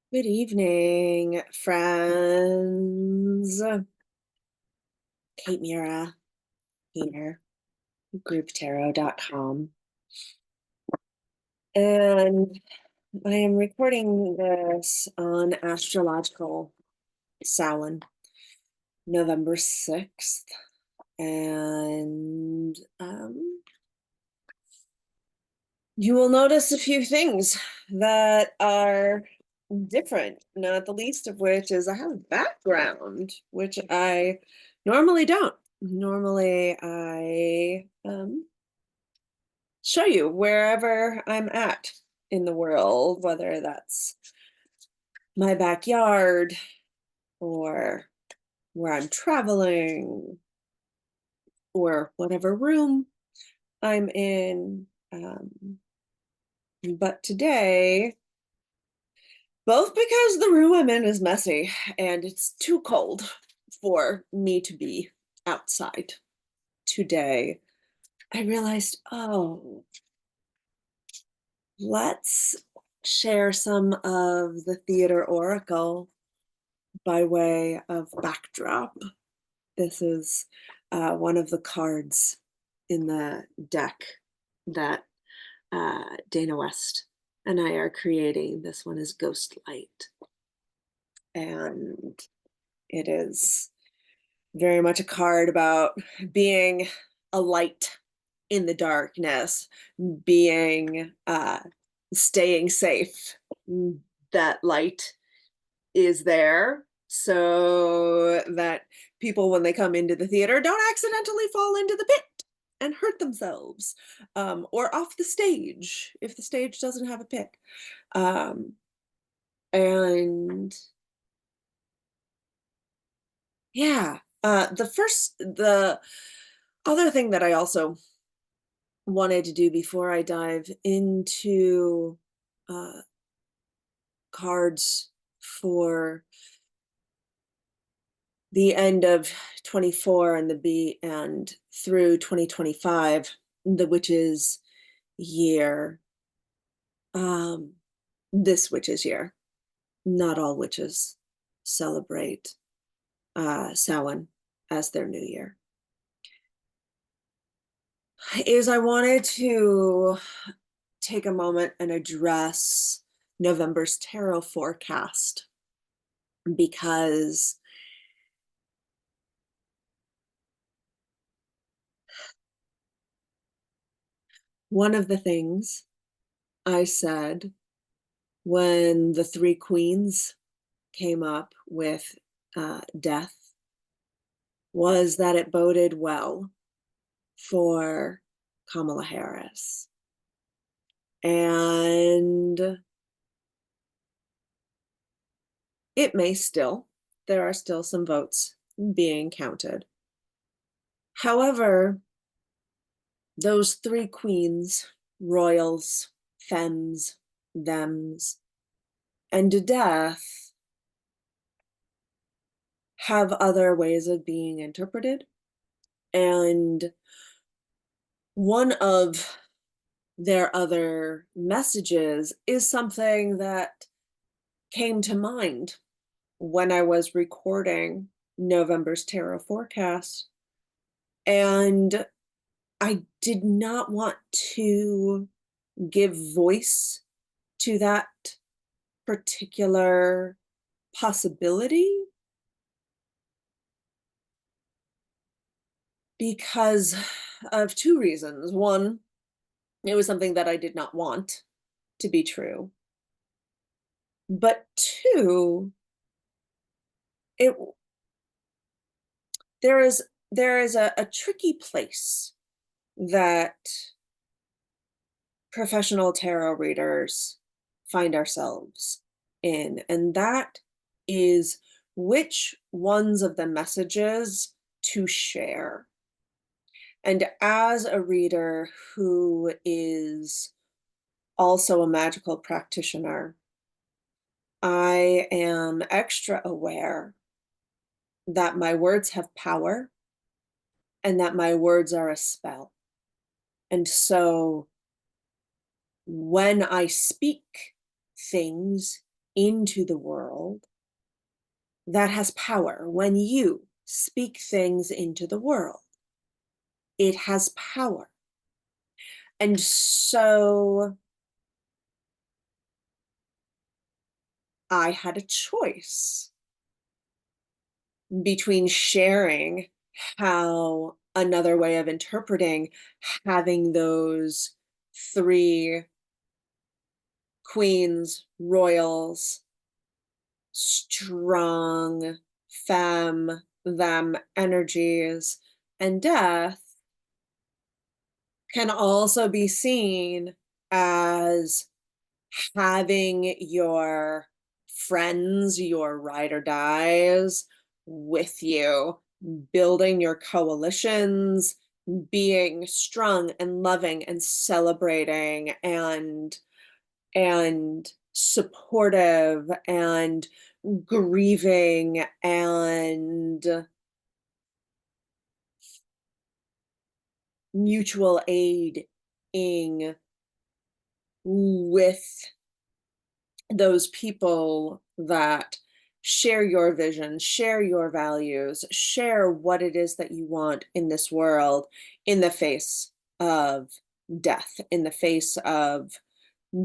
Good evening, friends. Kate Mura here, grouptarot.com. And I am recording this on astrological Samhain, November 6th. And you will notice a few things that are different, not the least of which is I have a background, which I normally don't. Normally, I show you wherever I'm at in the world, whether that's my backyard or where I'm traveling or whatever room I'm in. But today, both because the room I'm in is messy and it's too cold for me to be outside today, I realized, oh, let's share some of the theater oracle by way of backdrop. This is one of the cards in the deck that Dana West and I are creating. This one is Ghost Light. And it is very much a card about being a light in the darkness, being staying safe. That light is there so that people, when they come into the theater, don't accidentally fall into the pit and hurt themselves, or off the stage if the stage doesn't have a pit. And yeah, the other thing that I also wanted to do before I dive into uh, cards for the end of 24 and and through 2025, the witches year, um, this witches year. Not all witches celebrate Samhain as their new year. Is I wanted to take a moment and address November's tarot forecast, because one of the things I said when the three queens came up with death was that it boded well for Kamala Harris. And it may still, there are still some votes being counted. However, those three queens, royals, femmes, thems, and death have other ways of being interpreted. And one of their other messages is something that came to mind when I was recording November's tarot forecast. And I did not want to give voice to that particular possibility because of two reasons. One, it was something that I did not want to be true. But two, it there is a tricky place that professional tarot readers find ourselves in, and that is which ones of the messages to share. And as a reader who is also a magical practitioner, I am extra aware that my words have power and that my words are a spell. And so when I speak things into the world, that has power. When you speak things into the world, it has power. And so I had a choice between sharing how another way of interpreting having those three queens, royals, strong femme, them energies, and death can also be seen as having your friends, your ride or dies with you, building your coalitions, being strong and loving and celebrating and supportive and grieving and mutual aiding with those people that share your vision, share your values, share what it is that you want in this world in the face of death, in the face of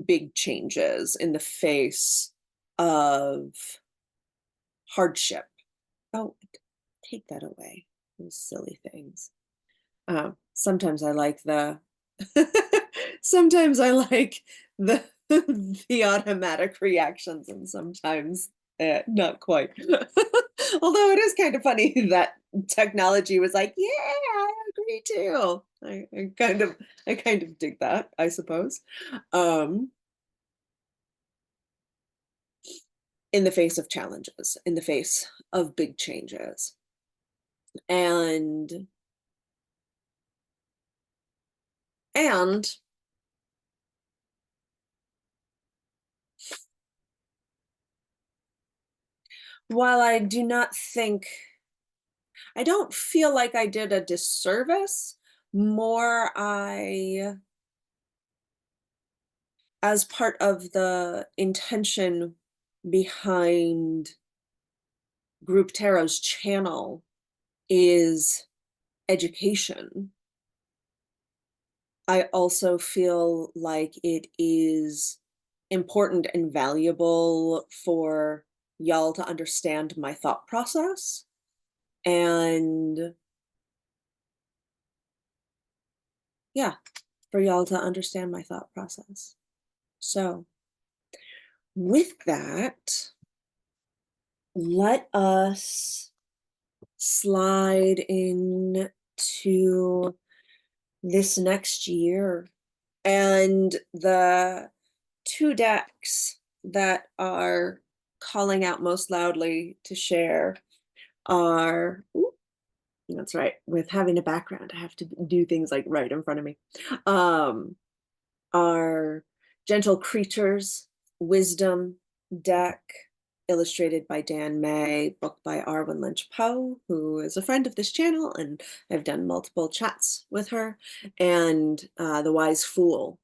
big changes, in the face of hardship. Oh, take that away. Those silly things. Sometimes I like the sometimes I like the the automatic reactions, and sometimes not quite. Although it is kind of funny that technology was like, yeah, I agree too. I kind of dig that, I suppose. Um, in the face of challenges, in the face of big changes. And and while I don't feel like I did a disservice, more I as part of the intention behind Group Tarot's channel is education. I also feel like it is important and valuable for y'all to understand my thought process and yeah, for y'all to understand my thought process. So, with that, let us slide into this next year. And the two decks that are calling out most loudly to share are, ooh, that's right, with having a background, I have to do things like right in front of me. Um, are Gentle Creatures, Wisdom deck, illustrated by Dan May, book by Arwen Lynch Poe, who is a friend of this channel, and I've done multiple chats with her, and The Wise Fool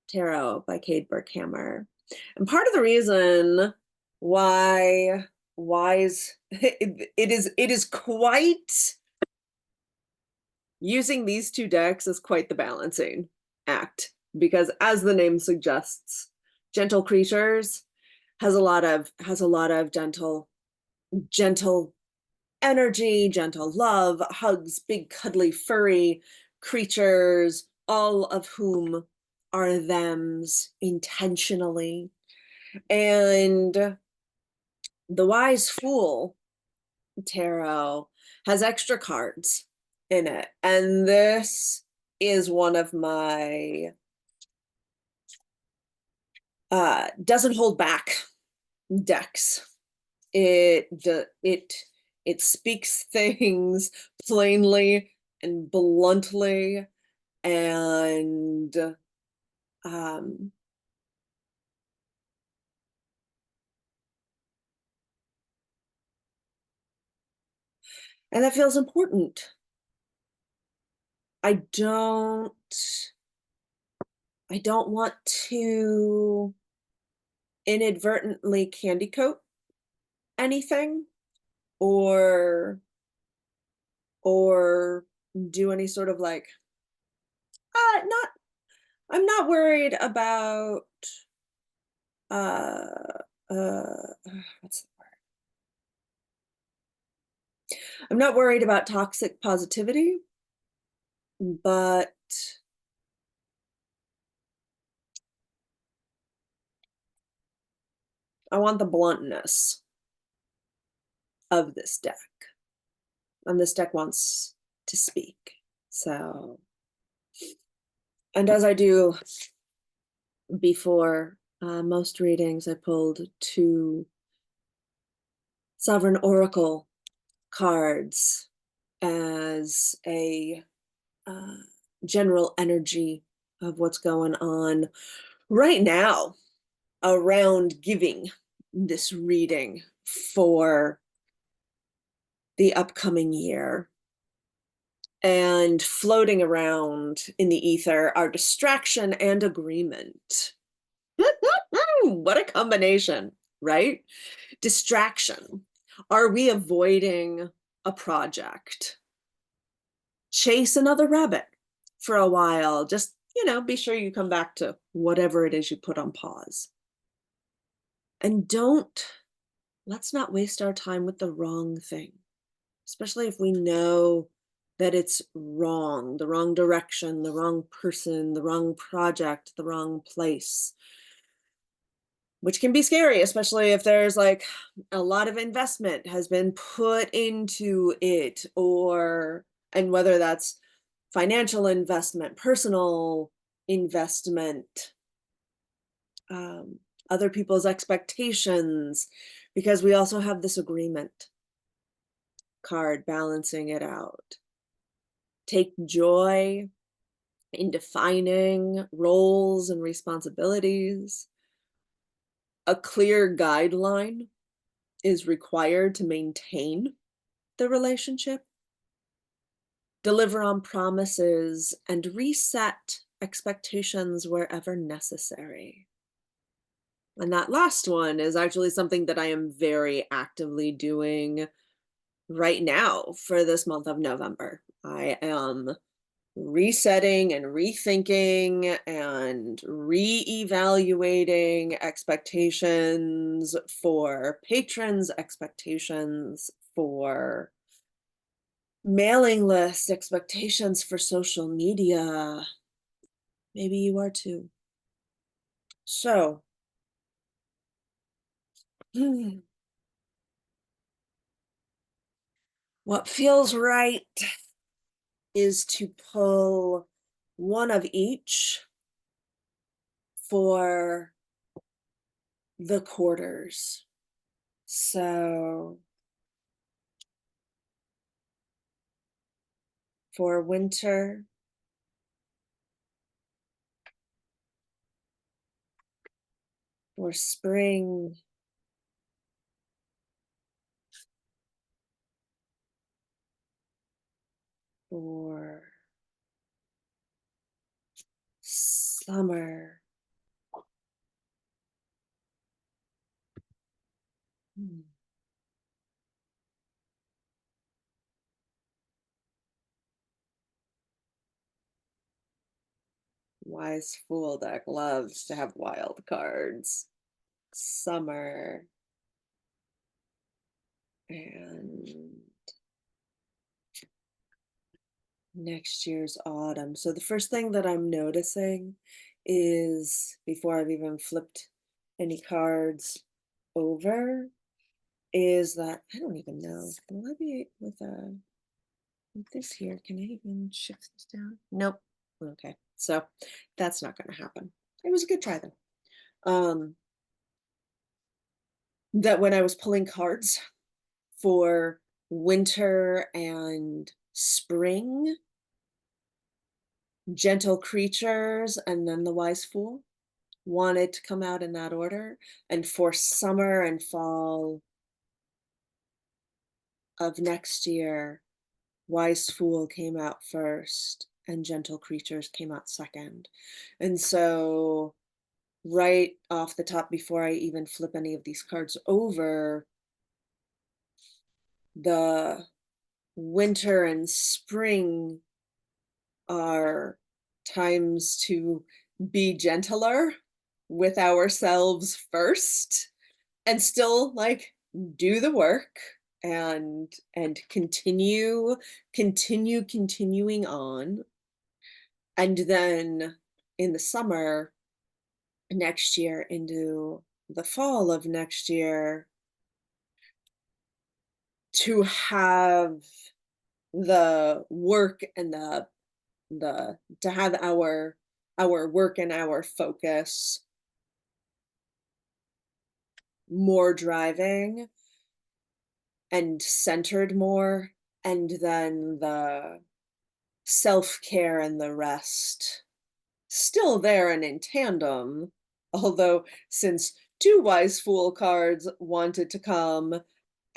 Tarot by Kate Burkhammer. And part of the reason why wise it is quite using these two decks is quite the balancing act, because as the name suggests, Gentle Creatures has a lot of gentle energy, gentle love, hugs, big cuddly furry creatures, all of whom are thems intentionally. And the Wise Fool tarot has extra cards in it, and this is one of my doesn't hold back decks. It speaks things plainly and bluntly, and um and that feels important. I don't want to inadvertently candy coat anything or or do any sort of like not I'm not worried about uh what's the word? I'm not worried about toxic positivity, but I want the bluntness of this deck. And this deck wants to speak. So, and as I do before most readings, I pulled 2 Sovereign Oracle cards as a uh, general energy of what's going on right now around giving this reading for the upcoming year. And floating around in the ether are distraction and agreement. What a combination, right? Distraction. Are we avoiding a project? Chase another rabbit for a while. Just, be sure you come back to whatever it is you put on pause. And let's not waste our time with the wrong thing, especially if we know that it's wrong, the wrong direction, the wrong person, the wrong project, the wrong place, which can be scary, especially if there's like a lot of investment has been put into it, and whether that's financial investment, personal investment, um, other people's expectations, because we also have this agreement card balancing it out. Take joy in defining roles and responsibilities. A clear guideline is required to maintain the relationship. Deliver on promises and reset expectations wherever necessary. And that last one is actually something that I am very actively doing right now for this month of November. I am resetting and rethinking and re-evaluating expectations for patrons, expectations for mailing lists, expectations for social media. Maybe you are too. So, what feels right is to pull one of each for the quarters. So for winter, for spring, for summer. Hmm. Wise Fool deck loves to have wild cards. Summer and next year's autumn. So the first thing that I'm noticing is, before I've even flipped any cards over, is that I don't even know. Will I be with this here? Can I even shift this down? Nope. Okay, so that's not going to happen. It was a good try though. That when I was pulling cards for winter and spring, gentle creatures, and then the wise fool wanted to come out in that order. And for summer and fall of next year, wise fool came out first and gentle creatures came out second. And so right off the top, before I even flip any of these cards over, the winter and spring are times to be gentler with ourselves first and still like do the work and continuing on. And then in the summer next year into the fall of next year, to have the work and the to have our work and our focus more driving and centered more, and then the self-care and the rest still there and in tandem. Although, since two wise fool cards wanted to come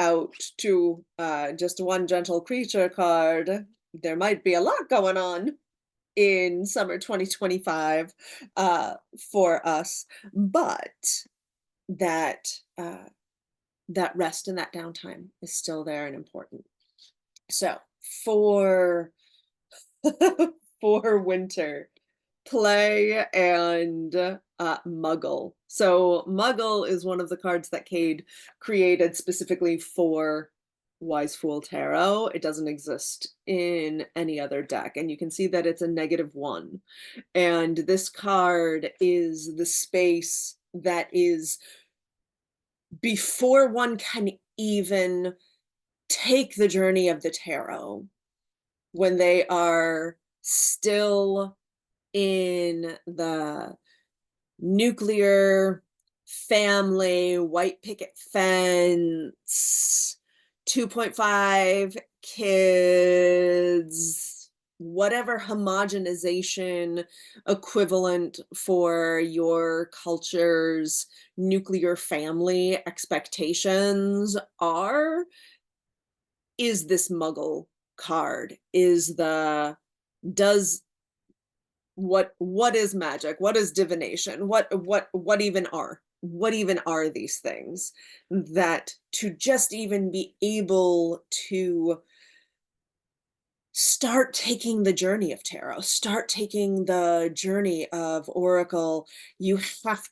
out to just one gentle creature card, there might be a lot going on in summer 2025 for us, but that that rest and that downtime is still there and important. So for for winter, play and muggle. So muggle is one of the cards that Cade created specifically for Wise Fool Tarot. It doesn't exist in any other deck, and you can see that it's a -1. And this card is the space that is before one can even take the journey of the tarot, when they are still in the nuclear family, white picket fence, 2.5 kids, whatever homogenization equivalent for your culture's nuclear family expectations are, is this muggle card, is the does what is magic, what is divination, what even are these things, that to just even be able to start taking the journey of tarot, start taking the journey of oracle, you have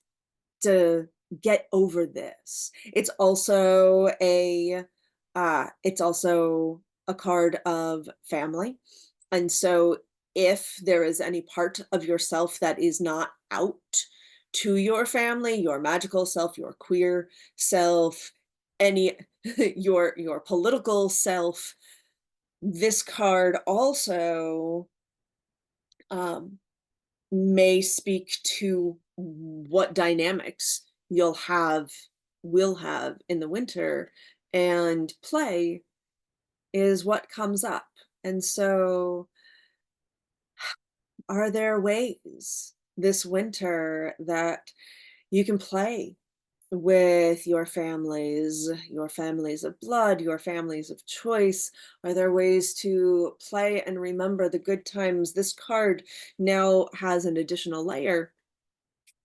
to get over this. It's also a card of family. And so if there is any part of yourself that is not out to your family, your magical self, your queer self, any your political self, this card also um may speak to what dynamics will have in the winter, and play is what comes up. And so, are there ways this winter that you can play with your families of blood, your families of choice? Are there ways to play and remember the good times? This card now has an additional layer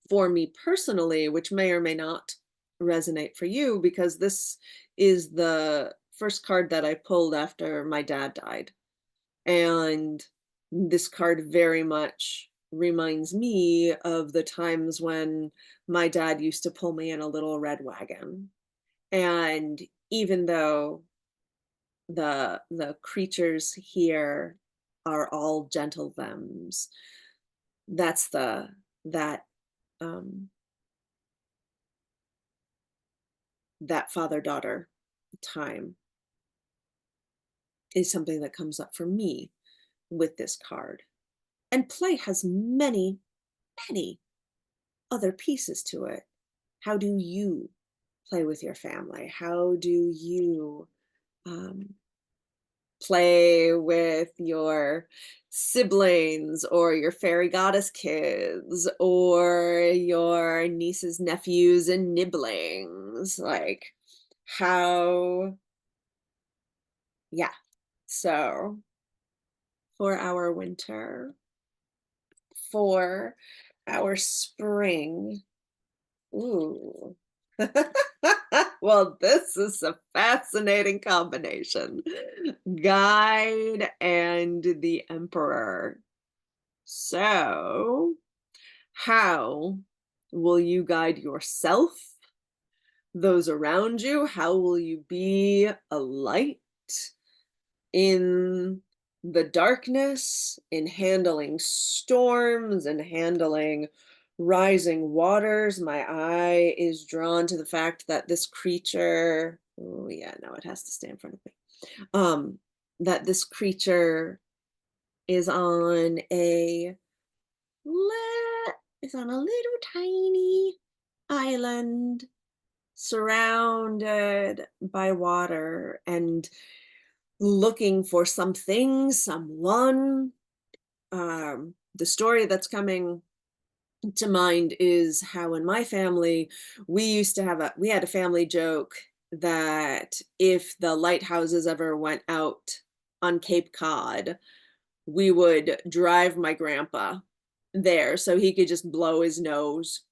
for me personally, which may or may not resonate for you, because this is the first card that I pulled after my dad died. And this card very much reminds me of the times when my dad used to pull me in a little red wagon. And even though the creatures here are all gentle thems, that's that um that father-daughter time is something that comes up for me with this card. And play has many, many other pieces to it. How do you play with your family? How do you um, play with your siblings or your fairy goddess kids or your nieces, nephews, and nibblings? Like, how, yeah. So, for our winter, for our spring. Ooh. Well, this is a fascinating combination. Guide and the Emperor. So, how will you guide yourself, those around you? How will you be a light in the darkness, in handling storms and handling rising waters? My eye is drawn to the fact that this creature, oh yeah, no, it has to stay in front of me. That this creature is on a is on a little tiny island surrounded by water and looking for something, someone. The story that's coming to mind is how in my family we had a family joke that if the lighthouses ever went out on Cape Cod, we would drive my grandpa there so he could just blow his nose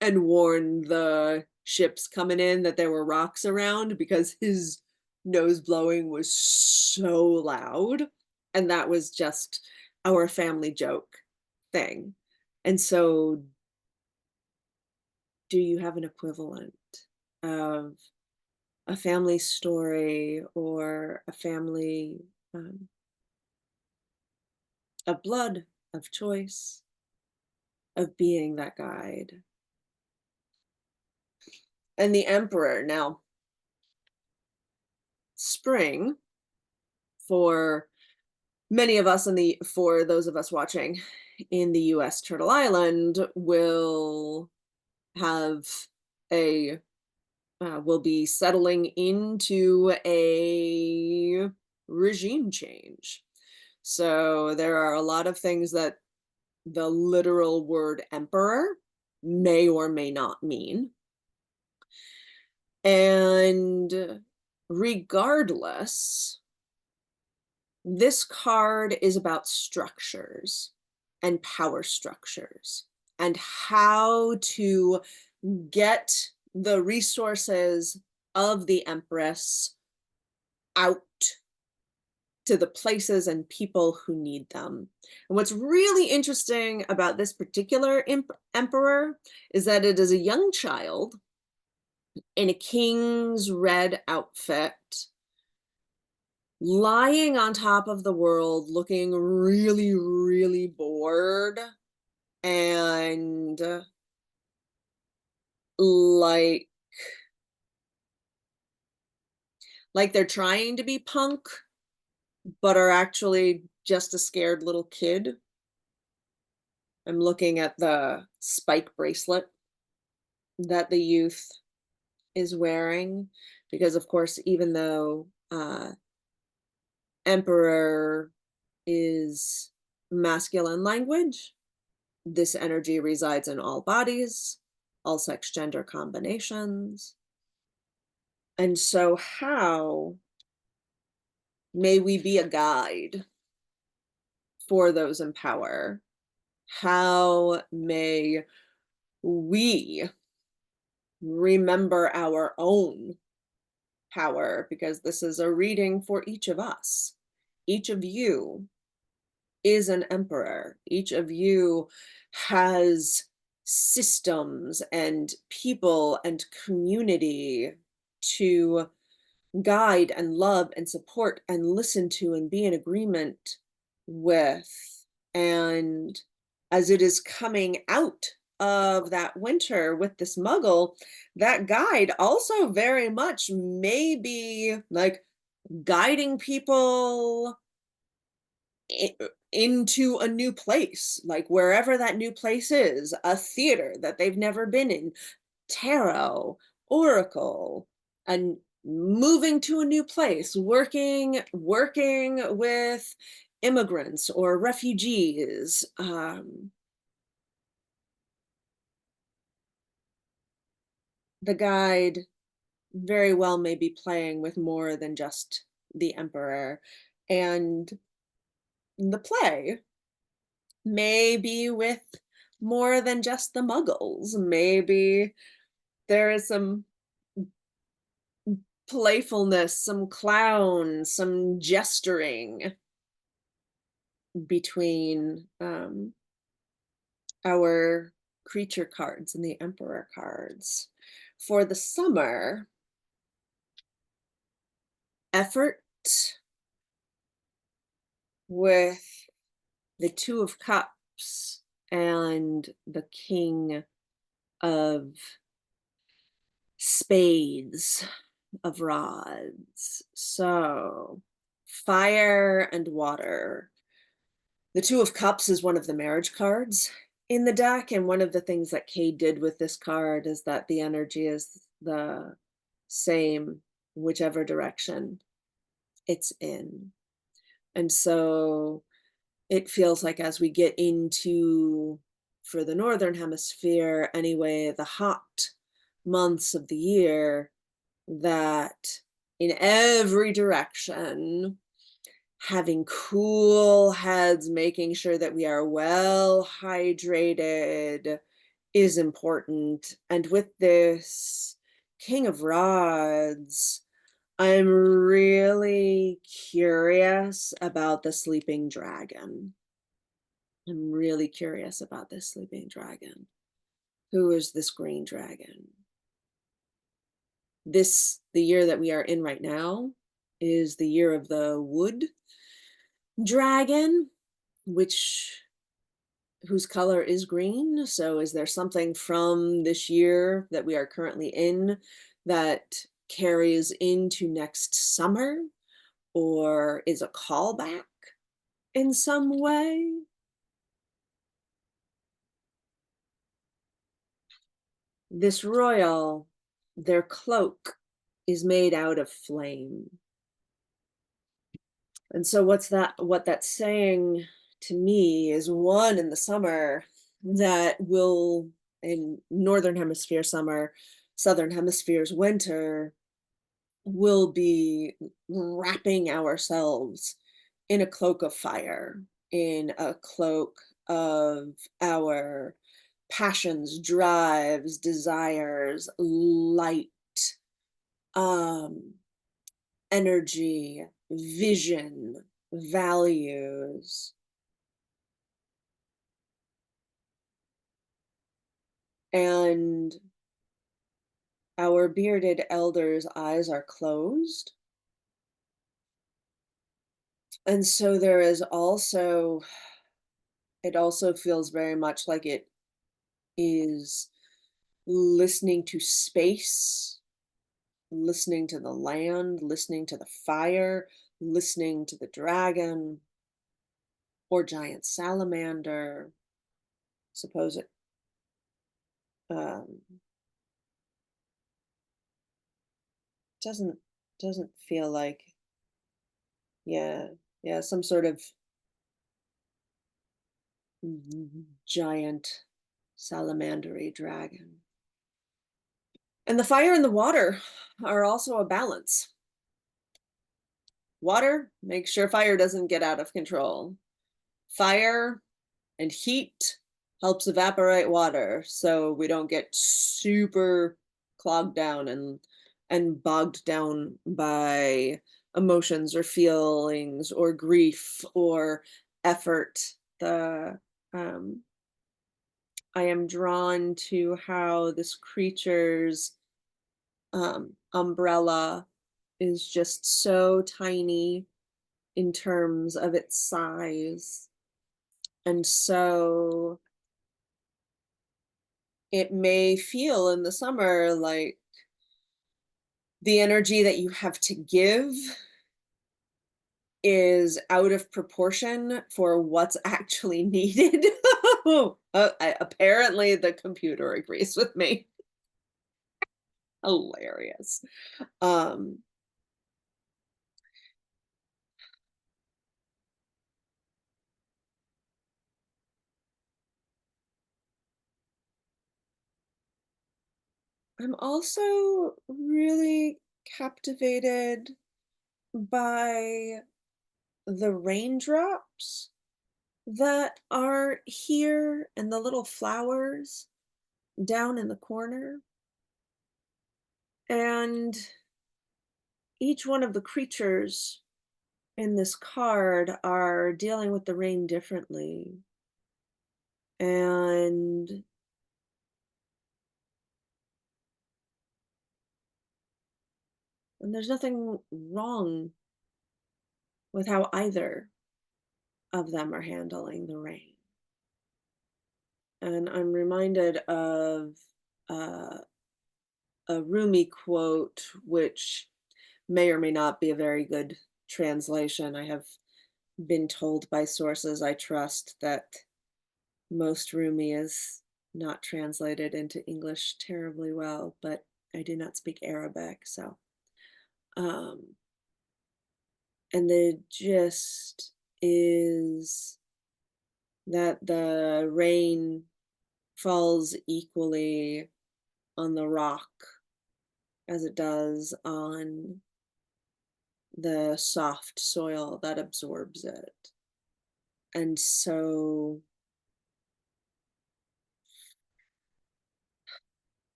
and warn the ships coming in that there were rocks around because his nose blowing was so loud. And that was just our family joke thing. And so, do you have an equivalent of a family story or a family um, of blood, of choice, of being that guide? And the Emperor. Now, spring for many of us for those of us watching in the US Turtle Island will have a will be settling into a regime change. So there are a lot of things that the literal word emperor may or may not mean. And regardless, this card is about structures and power structures and how to get the resources of the Empress out to the places and people who need them. And what's really interesting about this particular emperor is that it is a young child in a king's red outfit lying on top of the world, looking really, really bored and like they're trying to be punk, but are actually just a scared little kid. I'm looking at the spike bracelet that the youth is wearing, because of course, even though Emperor is masculine language, this energy resides in all bodies, all sex gender combinations. And so, how may we be a guide for those in power? How may we remember our own power? Because this is a reading for each of us. Each of you is an emperor. Each of you has systems and people and community to guide and love and support and listen to and be in agreement with. And as it is coming out of that winter with this muggle, that guide also very much may be like guiding people into a new place, like wherever that new place is, a theater that they've never been in, tarot, oracle, and moving to a new place, working with immigrants or refugees. The guide very well may be playing with more than just the emperor, and the play may be with more than just the muggles. Maybe there is some playfulness, some clown, some gesturing between our creature cards and the emperor cards. For the summer, effort with the Two of Cups and the King of Spades, of Rods. So, fire and water. The Two of Cups is one of the marriage cards in the deck, and one of the things that Kay did with this card is that the energy is the same whichever direction it's in. And so it feels like as we get into, for the Northern Hemisphere anyway, the hot months of the year, that in every direction, having cool heads, making sure that we are well hydrated is important. And with this King of Rods, I'm really curious about the sleeping dragon. I'm really curious about this sleeping dragon. Who is this green dragon? The year that we are in right now is the year of the wood dragon, which whose color is green. So is there something from this year that we are currently in that carries into next summer, or is a callback in some way? This royal, their cloak is made out of flame. And so what that's saying to me is, one, in the summer, that will, in northern hemisphere summer, southern hemisphere's winter, will be wrapping ourselves in a cloak of fire, in a cloak of our passions, drives, desires, light, um, energy, vision, values. And our bearded elders' eyes are closed. And so there is also, it also feels very much like it is listening to space, listening to the land, listening to the fire, listening to the dragon or giant salamander. Suppose it um, doesn't doesn't feel like, yeah, yeah, some sort of giant salamandery dragon. And the fire and the water are also a balance. Water, make sure fire doesn't get out of control. Fire and heat helps evaporate water so we don't get super clogged down and bogged down by emotions or feelings or grief or effort. The I am drawn to how this creature's umbrella is just so tiny in terms of its size. And so it may feel in the summer like the energy that you have to give is out of proportion for what's actually needed. Apparently, the computer agrees with me. Hilarious. Um, I'm also really captivated by the raindrops that are here and the little flowers down in the corner. And each one of the creatures in this card are dealing with the rain differently. And there's nothing wrong with how either of them are handling the rain. And I'm reminded of uh, a Rumi quote, which may or may not be a very good translation. I have been told by sources I trust that most Rumi is not translated into English terribly well, but I do not speak Arabic, so um and the gist is that the rain falls equally on the rock as it does on the soft soil that absorbs it. And so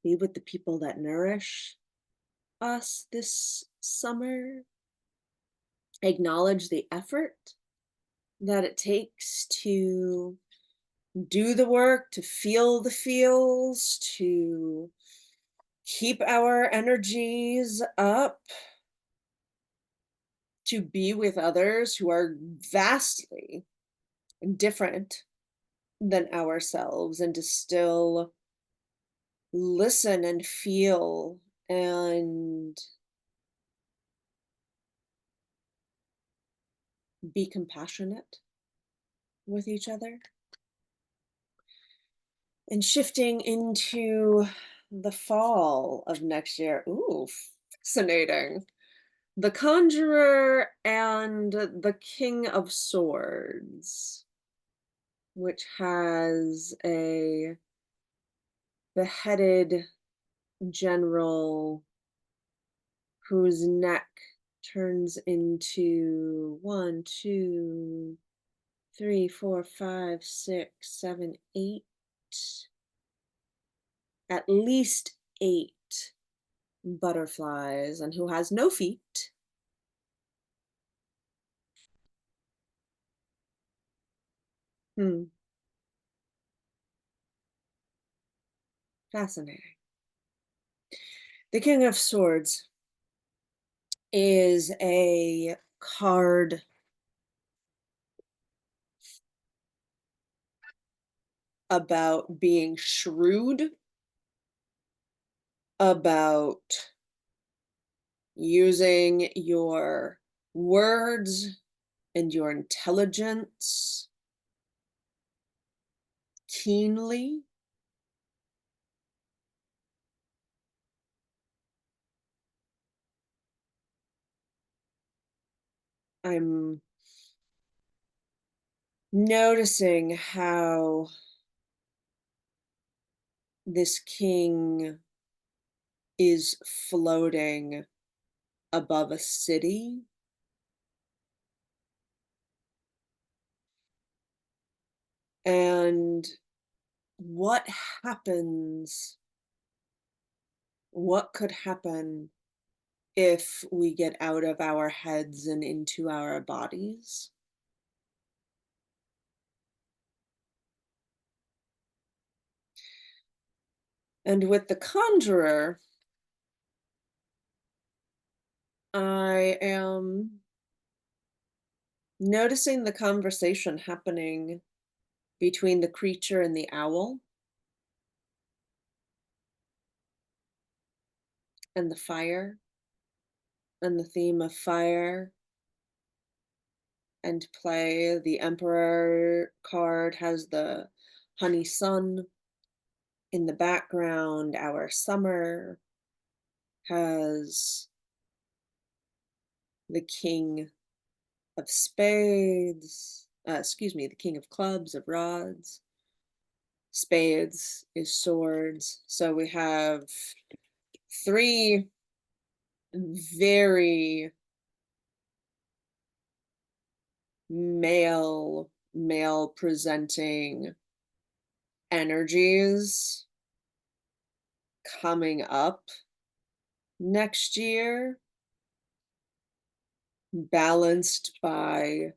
be with the people that nourish us this summer. Acknowledge the effort that it takes to do the work, to feel the feels, to keep our energies up, to be with others who are vastly different than ourselves, and to still listen and feel and be compassionate with each other. And shifting into the fall of next year. Ooh, fascinating. The Conjurer and the King of Swords, which has a beheaded general whose neck turns into one, two, three, four, five, six, seven, eight, at least eight butterflies, and who has no feet. Hmm, fascinating. The King of Swords is a card about being shrewd, about using your words and your intelligence keenly. I'm noticing how this king is floating above a city, and what happens, what could happen if we get out of our heads and into our bodies. And with the conjurer, I am noticing the conversation happening between the creature and the owl and the fire, and the theme of fire and play. The Emperor card has the honey sun in the background. Our summer has the king of spades, excuse me, the king of clubs, of rods. Spades is swords. So we have three very male male presenting energies coming up next year, balanced by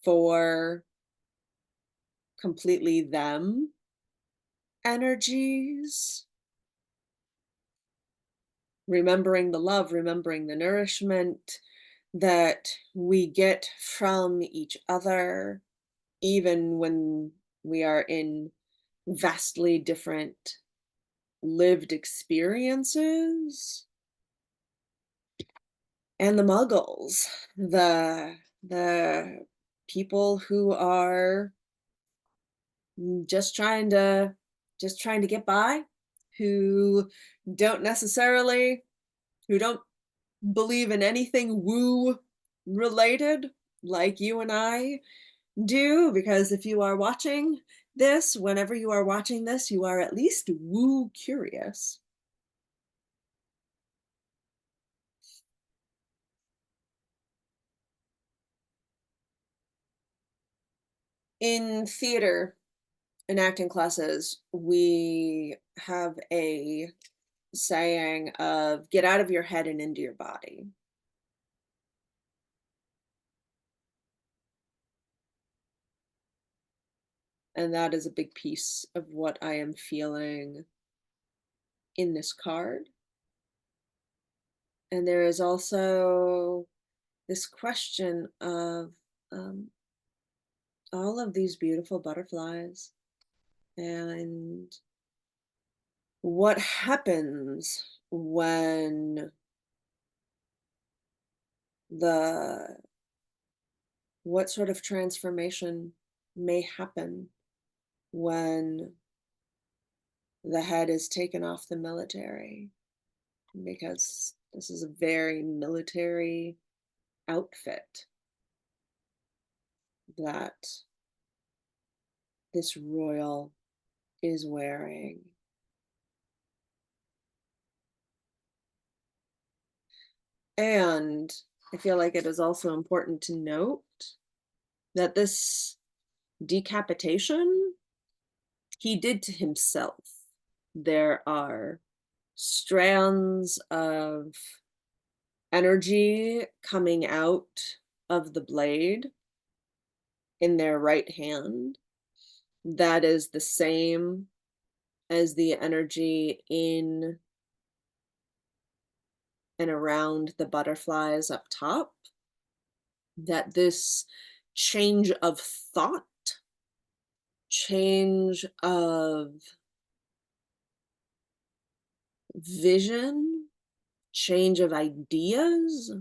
4 completely them energies. Remembering the love, remembering the nourishment that we get from each other, even when we are in vastly different lived experiences. And the muggles, the people who are just trying to get by, who don't necessarily who don't believe in anything woo related like you and I do, because if you are watching this, whenever you are watching this, you are at least woo curious. In theater and acting classes, we have a saying of get out of your head and into your body. And that is a big piece of what I am feeling in this card. And there is also this question of um, all of these beautiful butterflies and what happens when the what sort of transformation may happen when the head is taken off the military, because this is a very military outfit that this royal is wearing. And I feel like it is also important to note that this decapitation he did to himself. There are strands of energy coming out of the blade in their right hand that is the same as the energy in and around the butterflies up top, that this change of thought, change of vision, change of ideas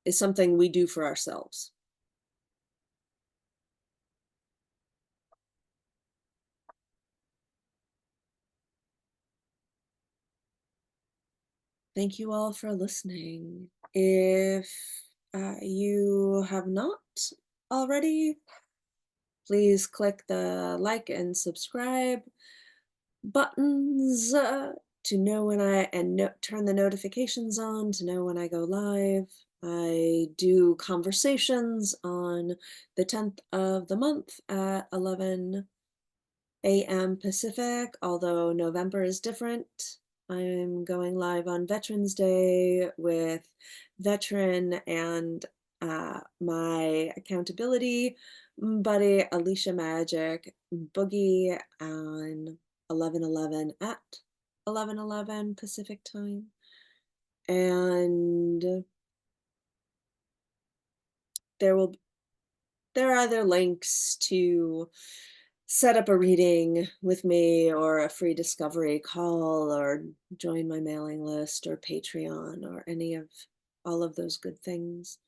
is something we do for ourselves. Thank you all for listening. If you have not already, please click the like and subscribe buttons to know when turn the notifications on to know when I go live. I do conversations on the 10th of the month at 11 a.m. Pacific, although November is different. I'm going live on Veterans Day with veteran and my accountability buddy Alicia Magic Boogie on 11/11 at 11/11 Pacific time. And there are other links to set up a reading with me or a free discovery call or join my mailing list or Patreon or any of all of those good things.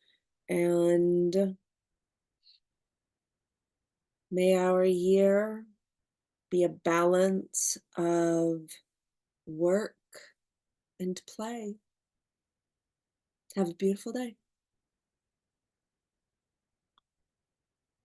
And may our year be a balance of work and play. Have a beautiful day.